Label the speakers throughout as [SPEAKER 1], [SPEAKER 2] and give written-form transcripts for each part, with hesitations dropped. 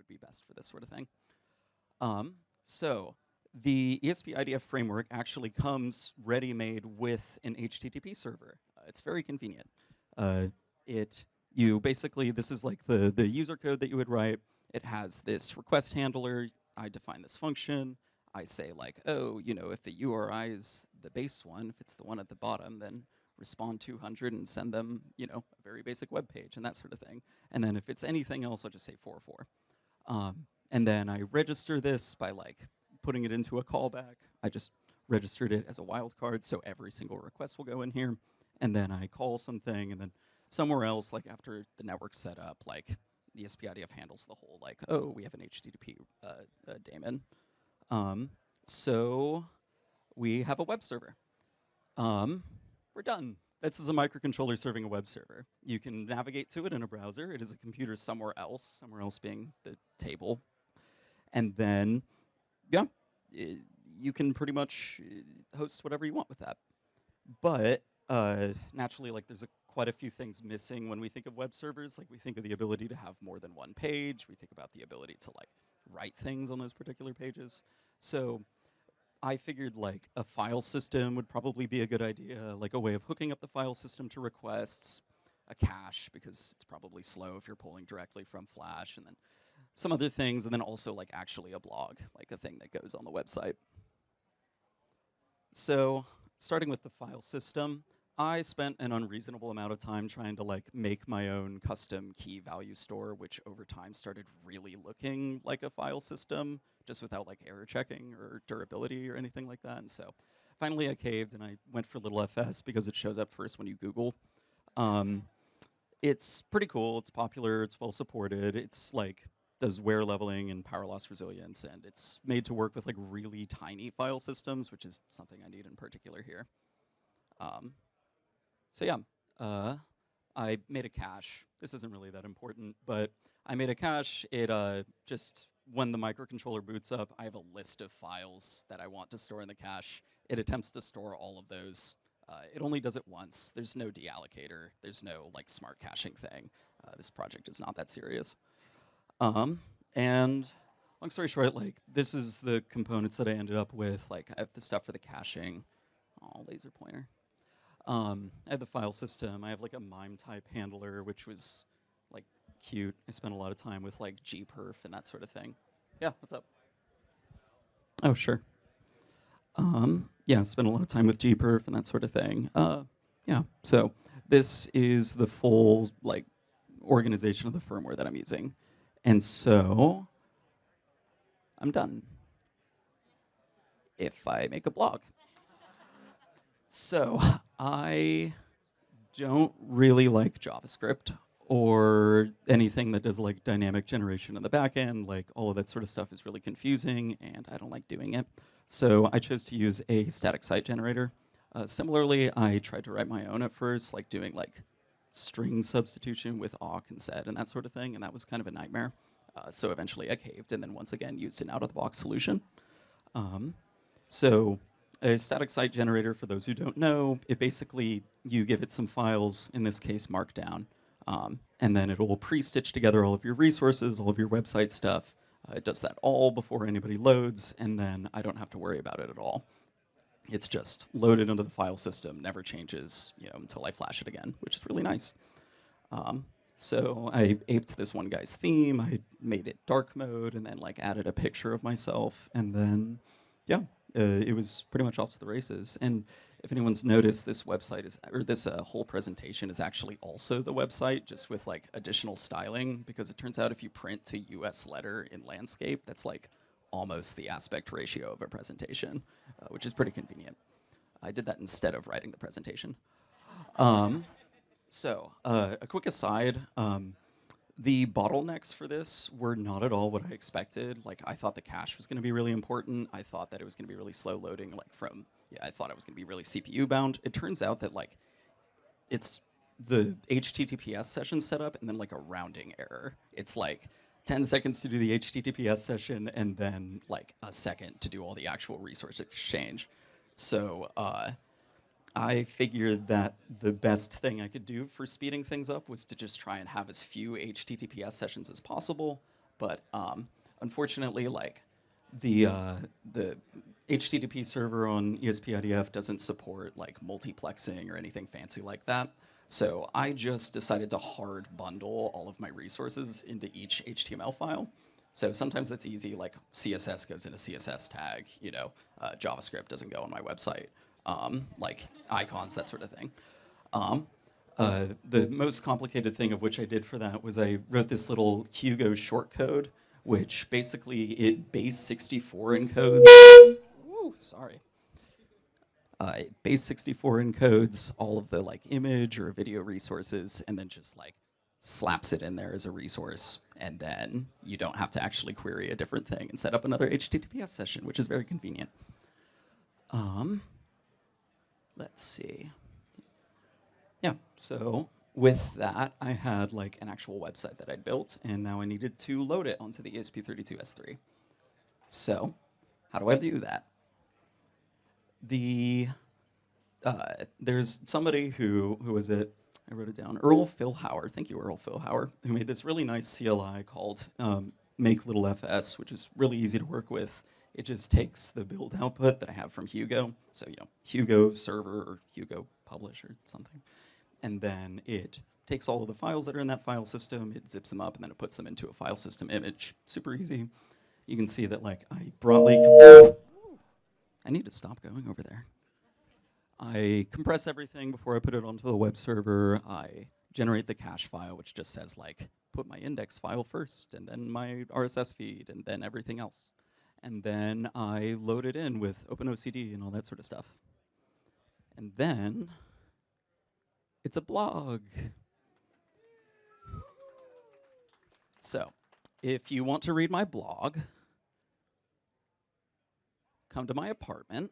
[SPEAKER 1] be best for this sort of thing. So the ESP IDF framework actually comes ready-made with an HTTP server. It's very convenient. Uh, you basically, this is like the user code that you would write. It has this request handler. I define this function. I say like, oh, if the URI is the base one, if it's the one at the bottom, then respond 200 and send them, a very basic web page and that sort of thing. And then if it's anything else, I'll just say 44. And then I register this by like putting it into a callback. I just registered it as a wildcard, so every single request will go in here. And then I call something, and then somewhere else, like after the network's set up, like the ESP-IDF handles the whole, like, oh, we have an HTTP daemon. So we have a web server. We're done. This is a microcontroller serving a web server. You can navigate to it in a browser. It is a computer somewhere else being the table. And then, yeah, you can pretty much host whatever you want with that. But naturally, like, there's quite a few things missing when we think of web servers. Like, we think of the ability to have more than one page. We think about the ability to, like, write things on those particular pages. So I figured like a file system would probably be a good idea, like a way of hooking up the file system to requests, a cache, because it's probably slow if you're pulling directly from Flash, and then some other things, and then also like actually a blog, like a thing that goes on the website. So starting with the file system, I spent an unreasonable amount of time trying to like make my own custom key value store, which over time started really looking like a file system, just without like error checking or durability or anything like that. And so finally I caved and I went for little fs because it shows up first when you Google. It's pretty cool, it's popular, it's well supported, it's like does wear leveling and power loss resilience, and it's made to work with like really tiny file systems, which is something I need in particular here. So yeah, I made a cache. This isn't really that important, but I made a cache. It just, when the microcontroller boots up, I have a list of files that I want to store in the cache. It attempts to store all of those. It only does it once. There's no deallocator. There's no like smart caching thing. This project is not that serious. And long story short, like this is the components that I ended up with. Like I have the stuff for the caching. Oh, laser pointer. I have the file system. I have like a MIME type handler, which was like cute. I spent a lot of time with like gperf and that sort of thing. Yeah, what's up? Oh, sure. Yeah, spent a lot of time with gperf and that sort of thing. Yeah, so this is the full like organization of the firmware that I'm using. And so I'm done. If I make a blog. So I don't really like JavaScript or anything that does like dynamic generation in the back end. Like all of that sort of stuff is really confusing and I don't like doing it. So I chose to use a static site generator. Similarly, I tried to write my own at first, like doing like string substitution with awk and sed and that sort of thing, and that was kind of a nightmare. So eventually I caved and then once again used an out-of-the-box solution. So a static site generator, for those who don't know, it basically, you give it some files, in this case Markdown, and then it will pre-stitch together all of your resources, all of your website stuff. It does that all before anybody loads, and then I don't have to worry about it at all. It's just loaded into the file system, never changes, until I flash it again, which is really nice. So I aped this one guy's theme, I made it dark mode, and then like added a picture of myself, and then, yeah, it was pretty much off to the races. And if anyone's noticed, this website is, or this whole presentation is actually also the website, just with like additional styling, because it turns out if you print to US letter in landscape, that's like almost the aspect ratio of a presentation, which is pretty convenient. I did that instead of writing the presentation. So, a quick aside, the bottlenecks for this were not at all what I expected. Like, I thought the cache was gonna be really important. I thought that it was gonna be really slow loading, like I thought it was gonna be really CPU bound. It turns out that like, it's the HTTPS session setup and then like a rounding error. It's like 10 seconds to do the HTTPS session and then like a second to do all the actual resource exchange. So, I figured that the best thing I could do for speeding things up was to just try and have as few HTTPS sessions as possible, But unfortunately, like the HTTP server on ESPIDF doesn't support like multiplexing or anything fancy like that. So I just decided to hard bundle all of my resources into each HTML file. So sometimes that's easy, like CSS goes in a CSS tag, JavaScript doesn't go on my website, like icons, that sort of thing. Um, the most complicated thing of which I did for that was I wrote this little Hugo shortcode, which basically it base 64 encodes. Woo, sorry. Base 64 encodes all of the like image or video resources, and then just like slaps it in there as a resource, and then you don't have to actually query a different thing and set up another HTTPS session, which is very convenient. Let's see. Yeah, so with that, I had like an actual website that I'd built, and now I needed to load it onto the ESP32S3. So, how do I do that? There's somebody who was it? I wrote it down. Earl Philhauer. Thank you, Earl Philhauer, who made this really nice CLI called Make Little FS, which is really easy to work with. It just takes the build output that I have from Hugo, so Hugo server or Hugo publish or something, and then it takes all of the files that are in that file system, it zips them up, and then it puts them into a file system image. Super easy. You can see that like I broadly. I need to stop going over there. I compress everything before I put it onto the web server. I generate the cache file, which just says like, put my index file first, and then my RSS feed, and then everything else. And then I load it in with OpenOCD and all that sort of stuff. And then it's a blog. So if you want to read my blog, come to my apartment.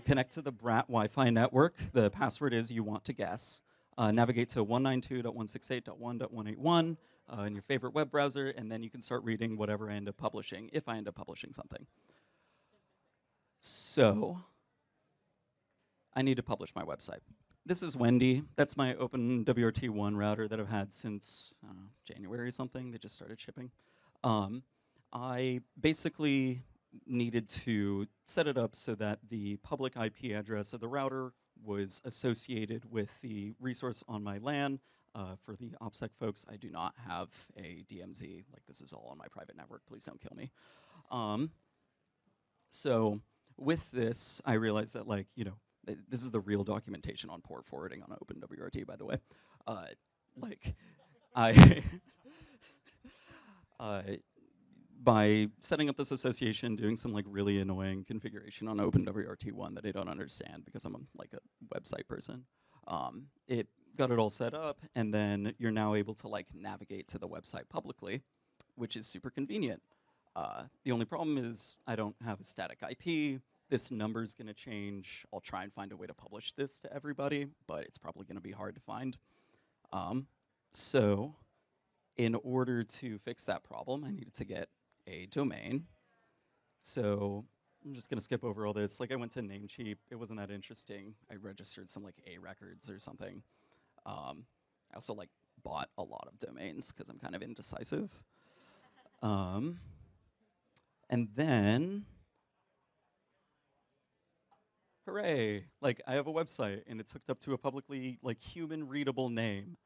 [SPEAKER 1] Connect to the Brat Wi-Fi network. The password is you want to guess. Navigate to 192.168.1.181 in your favorite web browser, and then you can start reading whatever I end up publishing, if I end up publishing something. So I need to publish my website. This is Wendy. That's my OpenWRT1 router that I've had since January or something. They just started shipping. I basically needed to set it up so that the public IP address of the router was associated with the resource on my LAN. For the OPSEC folks, I do not have a DMZ. Like, this is all on my private network. Please don't kill me. So with this, I realized that, like, this is the real documentation on port forwarding on OpenWRT, by the way. Like, I by setting up this association, doing some like really annoying configuration on OpenWRT1 that I don't understand because I'm like a website person. It got it all set up, and then you're now able to like navigate to the website publicly, which is super convenient. The only problem is I don't have a static IP. This number's gonna change. I'll try and find a way to publish this to everybody, but it's probably gonna be hard to find. So in order to fix that problem, I needed to get a domain. So I'm just gonna skip over all this. Like, I went to Namecheap. It wasn't that interesting. I registered some like A records or something. I also like bought a lot of domains because I'm kind of indecisive. And then, hooray! Like, I have a website and it's hooked up to a publicly like human readable name.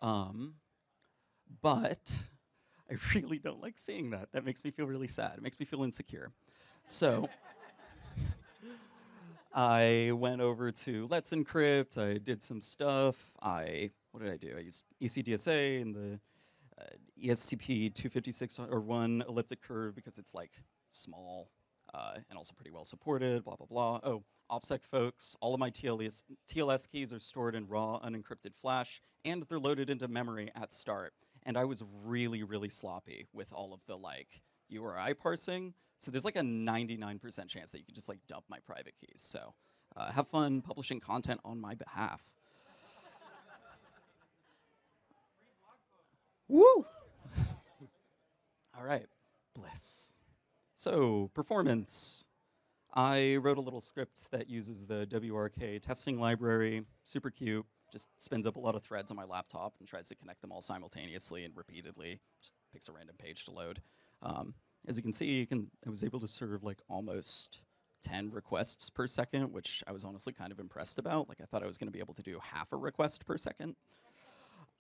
[SPEAKER 1] But I really don't like seeing that. That makes me feel really sad. It makes me feel insecure. So I went over to Let's Encrypt. I did some stuff. What did I do? I used ECDSA and the ESCP 256/1 elliptic curve because it's like small and also pretty well supported, blah, blah, blah. Oh, OPSEC folks, all of my TLS keys are stored in raw unencrypted flash, and they're loaded into memory at start. And I was really, really sloppy with all of the like URI parsing. So there's like a 99% chance that you can just like dump my private keys. So have fun publishing content on my behalf. Woo! All right, bliss. So performance. I wrote a little script that uses the WRK testing library, super cute, just spins up a lot of threads on my laptop and tries to connect them all simultaneously and repeatedly. Just picks a random page to load. As you can see, I was able to serve like almost 10 requests per second, which I was honestly kind of impressed about. Like I thought I was going to be able to do half a request per second.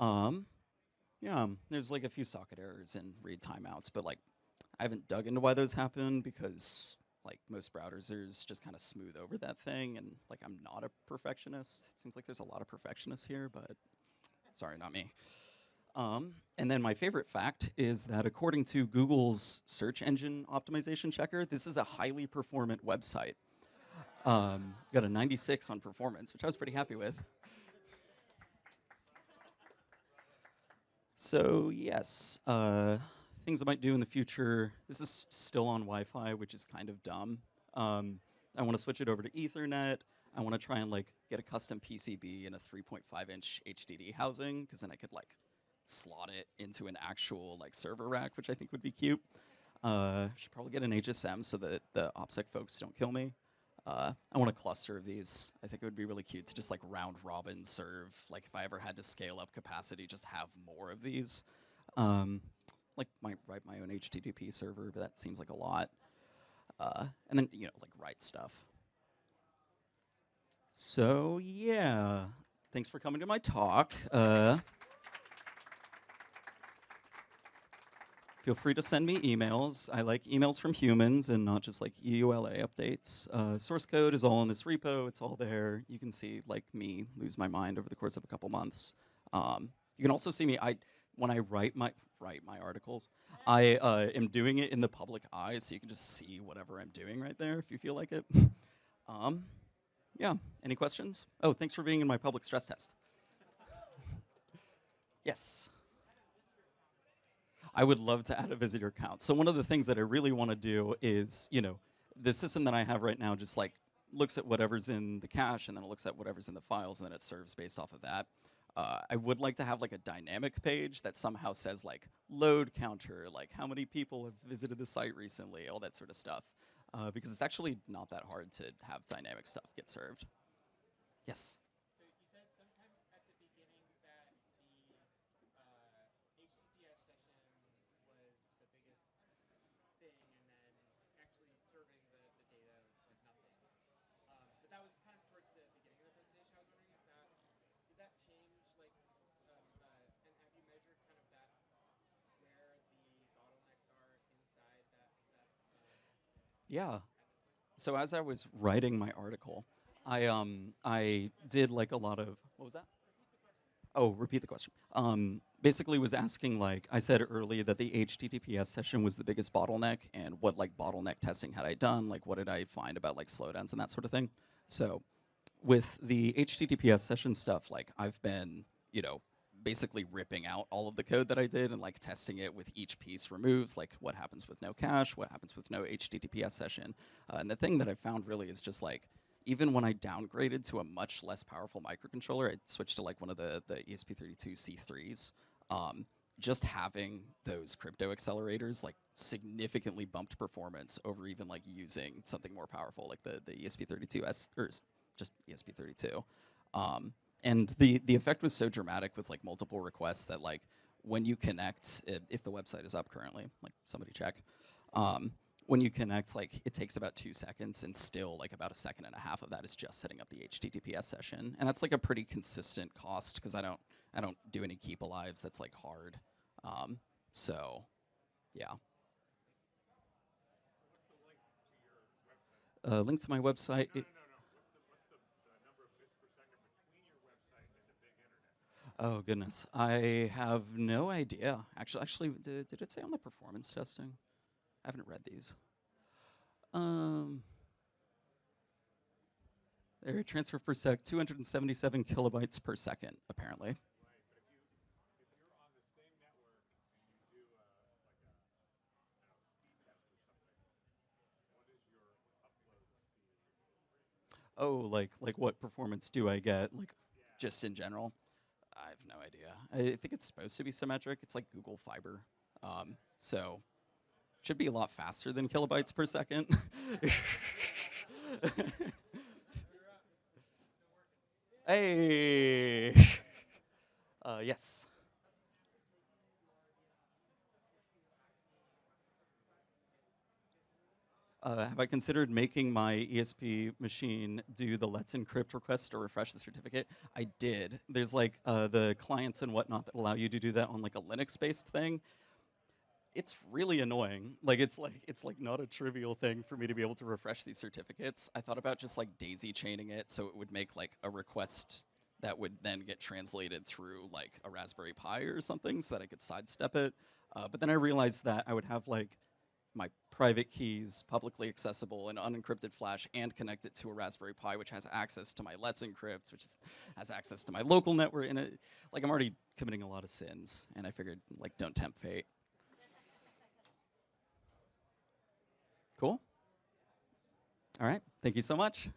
[SPEAKER 1] Yeah, there's like a few socket errors and read timeouts, but like I haven't dug into why those happen because like most browsers just kind of smooth over that thing, and like I'm not a perfectionist. It seems like there's a lot of perfectionists here, but sorry, not me. And then my favorite fact is that according to Google's search engine optimization checker, this is a highly performant website. Got a 96 on performance, which I was pretty happy with. So yes, things I might do in the future. This is still on Wi-Fi, which is kind of dumb. I want to switch it over to Ethernet. I want to try and like get a custom PCB in a 3.5-inch HDD housing, because then I could like slot it into an actual like server rack, which I think would be cute. Should probably get an HSM so that the OPSEC folks don't kill me. I want a cluster of these. I think it would be really cute to just like round robin serve. Like if I ever had to scale up capacity, just have more of these. Like might write my own HTTP server, but that seems like a lot. And then like write stuff. So yeah, thanks for coming to my talk. Feel free to send me emails. I like emails from humans and not just like EULA updates. Source code is all in this repo. It's all there. You can see like me lose my mind over the course of a couple months. You can also see me. When I write my articles, I am doing it in the public eye, so you can just see whatever I'm doing right there if you feel like it. Yeah. Any questions? Oh, thanks for being in my public stress test. Yes. I would love to add a visitor count. So one of the things that I really want to do is, the system that I have right now just like looks at whatever's in the cache and then it looks at whatever's in the files and then it serves based off of that. I would like to have like a dynamic page that somehow says like load counter, like how many people have visited the site recently, all that sort of stuff. Because it's actually not that hard to have dynamic stuff get served. Yes.
[SPEAKER 2] So you said sometime at the beginning that the HTTPS session was the biggest thing, and then actually serving the data was like nothing. But that was kind of towards the beginning of the presentation. I was wondering if did that change, like, and have you measured kind of that where the bottlenecks are inside
[SPEAKER 1] Yeah.
[SPEAKER 2] at this point?
[SPEAKER 1] So as I was writing my article, I did like a lot of what was that?
[SPEAKER 2] Repeat the question.
[SPEAKER 1] Oh, repeat the question. Basically, was asking like I said earlier that the HTTPS session was the biggest bottleneck, and what like bottleneck testing had I done? Like, what did I find about like slowdowns and that sort of thing? So, with the HTTPS session stuff, like I've been, basically ripping out all of the code that I did and like testing it with each piece removed, like what happens with no cache, what happens with no HTTPS session. And the thing that I found really is just like, even when I downgraded to a much less powerful microcontroller, I switched to like one of the ESP32 C3s. Just having those crypto accelerators like significantly bumped performance over even like using something more powerful like the ESP32S or just ESP32. And the effect was so dramatic with like multiple requests that like when you connect, if the website is up currently, like somebody check, when you connect, like it takes about 2 seconds, and still like about a second and a half of that is just setting up the HTTPS session, and that's like a pretty consistent cost because I don't do any keep alives. That's like hard. So, yeah.
[SPEAKER 3] So what's the link to your website?
[SPEAKER 1] Link to my website.
[SPEAKER 3] No. What's the number of bits per second between your website and the big internet?
[SPEAKER 1] Oh goodness, I have no idea. Actually, did it say on the performance testing? I haven't read these. Their transfer per sec, 277 kilobytes per second, apparently.
[SPEAKER 3] Right, but if you're on the same network and you do like a speed test or something, what is your upload speed?
[SPEAKER 1] Oh, like what performance do I get? Like,
[SPEAKER 3] Yeah.
[SPEAKER 1] just in general. I have no idea. I think it's supposed to be symmetric. It's like Google Fiber, so it should be a lot faster than kilobytes per second. Hey. Yes. Have I considered making my ESP machine do the let's encrypt request to refresh the certificate? I did. There's like the clients and whatnot that allow you to do that on like a Linux-based thing. It's really annoying. Like it's like not a trivial thing for me to be able to refresh these certificates. I thought about just like daisy chaining it so it would make like a request that would then get translated through like a Raspberry Pi or something so that I could sidestep it. But then I realized that I would have like my private keys publicly accessible in unencrypted flash and connect it to a Raspberry Pi, which has access to my Let's Encrypt, has access to my local network. And like I'm already committing a lot of sins, and I figured like don't tempt fate. Cool. All right. Thank you so much.